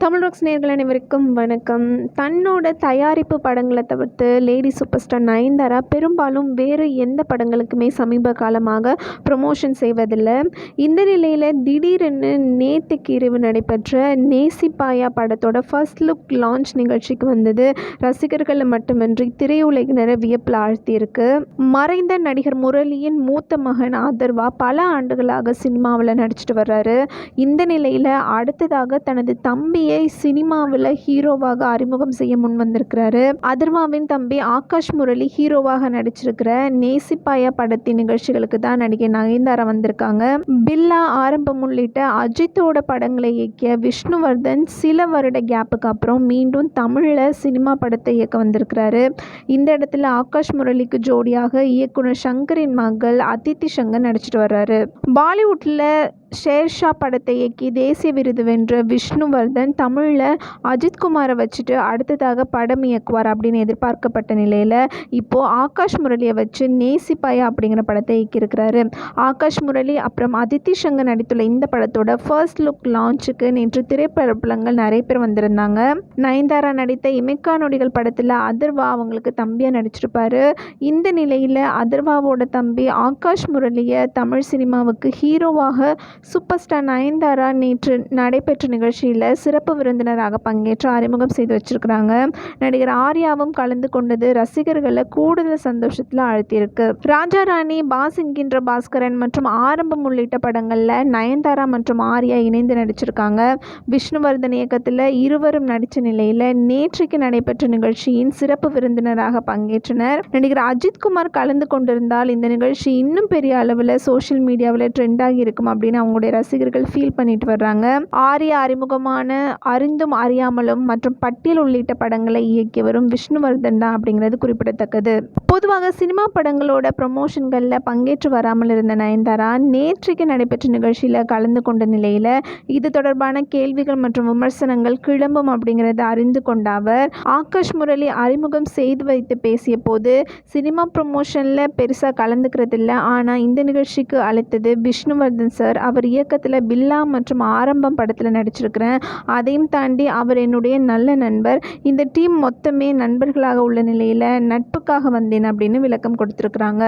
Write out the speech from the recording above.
Tamil rocks நேயர்கள் அனைவருக்கும் வணக்கம். தன்னோட தயாரிப்பு படங்களை தவிர்த்து லேடி சூப்பர் ஸ்டார் நயன்தாரா பெரும்பாலும் வேறு எந்த படங்களுக்குமே சமீப காலமாக ப்ரொமோஷன் செய்வதில்லை. இந்த நிலையில் திடீரென்னு நேற்றுக்கு இரவு நடைபெற்ற நேசிப்பாயா படத்தோட ஃபர்ஸ்ட் லுக் லான்ச் நிகழ்ச்சிக்கு வந்தது ரசிகர்களை மட்டுமின்றி திரையுலகினரை வியப்பில் ஆழ்த்தியிருக்கு. மறைந்த நடிகர் முரளியின் மூத்த மகன் அதர்வா பல ஆண்டுகளாக சினிமாவில் நடிச்சிட்டு வர்றாரு. இந்த நிலையில் அடுத்ததாக தனது தம்பியை சினிமாவில் ஹீரோவாக அறிமுகம் செய்ய முன் வந்திருக்கிறாரு. அதர்வாவின் தம்பி ஆகாஷ் முரளி ஹீரோவாக நடிச்சிருக்கிற நேசிப்பாயா படத்தின் நிகழ்ச்சிகளுக்கு தான் நடிகை நயன்தாரா வந்திருக்காங்க. பில்லா, ஆரம்பம் உள்ளிட்ட அஜித்தோட படங்களை இயக்கிய விஷ்ணுவர்தன் சில வருட கேப்புக்கு அப்புறம் மீண்டும் தமிழில் சினிமா படத்தை இயக்க வந்திருக்கிறாரு. இந்த இடத்துல ஆகாஷ் முரளிக்கு ஜோடியாக இயக்குனர் சங்கரின் மகள் அதித்தி சங்கர் நடிச்சிட்டு வர்றாரு. பாலிவுட்டில் ஷேர்ஷா படத்தை இயக்கி தேசிய விருது வென்ற விஷ்ணுவர்தன் தமிழில் அஜித்குமாரை வச்சுட்டு அடுத்ததாக படம் இயக்குவார் அப்படின்னு எதிர்பார்க்கப்பட்ட நிலையில் இப்போது ஆகாஷ் முரளியை வச்சு நேசிப்பாயா அப்படிங்கிற படத்தை இயக்கியிருக்கிறாரு. ஆகாஷ் முரளி அப்புறம் அதித்தி சங்கர் நடித்துள்ள இந்த படத்தோட ஃபர்ஸ்ட் லுக் லான்ச்சுக்கு நேற்று திரைப்படங்கள் நிறைய பேர் வந்திருந்தாங்க. நயன்தாரா நடித்த இமைக்கா நொடிகள் படத்தில் அதர்வா அவங்களுக்கு தம்பியாக நடிச்சிருப்பாரு. இந்த நிலையில் அதர்வாவோட தம்பி ஆகாஷ் முரளியை தமிழ் சினிமாவுக்கு ஹீரோவாக சூப்பர் ஸ்டார் நயன்தாரா நேற்று நடைபெற்ற நிகழ்ச்சியில் சிறப்பு விருந்தினராக பங்கேற்று அறிமுகம் செய்து வச்சிருக்கிறாங்க. நடிகர் ஆர்யாவும் கலந்து கொண்டது ரசிகர்களை கூடுதல் சந்தோஷத்தில் ஆழ்த்தியிருக்கு. ராஜா ராணி, பாஸ் என்கின்ற பாஸ்கரன் மற்றும் ஆரம்பம் உள்ளிட்ட படங்களில் நயன்தாரா மற்றும் ஆர்யா இணைந்து நடிச்சிருக்காங்க. விஷ்ணுவர்தன் இயக்கத்தில் இருவரும் நடித்த நிலையில் நேற்றைக்கு நடைபெற்ற நிகழ்ச்சியின் சிறப்பு விருந்தினராக பங்கேற்றனர். நடிகர் அஜித்குமார் கலந்து கொண்டிருந்தால் இந்த நிகழ்ச்சி இன்னும் பெரிய அளவில் சோஷியல் மீடியாவில் ட்ரெண்ட் ஆகி இருக்கும் அப்படின்னு அவங்களுடைய ரசிகர்கள் ஃபீல் பண்ணிட்டு வர்றாங்க. ஆர்யா அறிமுகமான அறிந்தும் அறியாமலும் மற்றும் பட்டியல் உள்ளிட்ட படங்களை இயக்கி வரும் விஷ்ணுவர்தன் தான் அப்படிங்கிறது குறிப்பிடத்தக்கது. பொதுவாக சினிமா படங்களோட ப்ரமோஷன்களில் பங்கேற்று வராமல் இருந்த நயன்தாரா நேற்றைக்கு நடைபெற்ற நிகழ்ச்சியில் கலந்து கொண்ட நிலையில் இது தொடர்பான கேள்விகள் மற்றும் விமர்சனங்கள் கிளம்பும் அப்படிங்கிறத அறிந்து கொண்ட அவர் ஆகாஷ் முரளி அறிமுகம் செய்து வைத்து பேசிய போது சினிமா ப்ரமோஷனில் பெருசாக கலந்துக்கிறது இல்லை, ஆனால் இந்த நிகழ்ச்சிக்கு அழைத்தது விஷ்ணுவர்தன் சார். அவர் இயக்கத்தில் பில்லா மற்றும் ஆரம்பம் படத்தில் நடிச்சிருக்கிறேன். அதையும் தாண்டி அவர் என்னுடைய நல்ல நண்பர். இந்த டீம் மொத்தமே நண்பர்களாக உள்ள நிலையில் நட்புக்காக வந்தேன் அப்படின்னு விளக்கம் கொடுத்துருக்குறாங்க.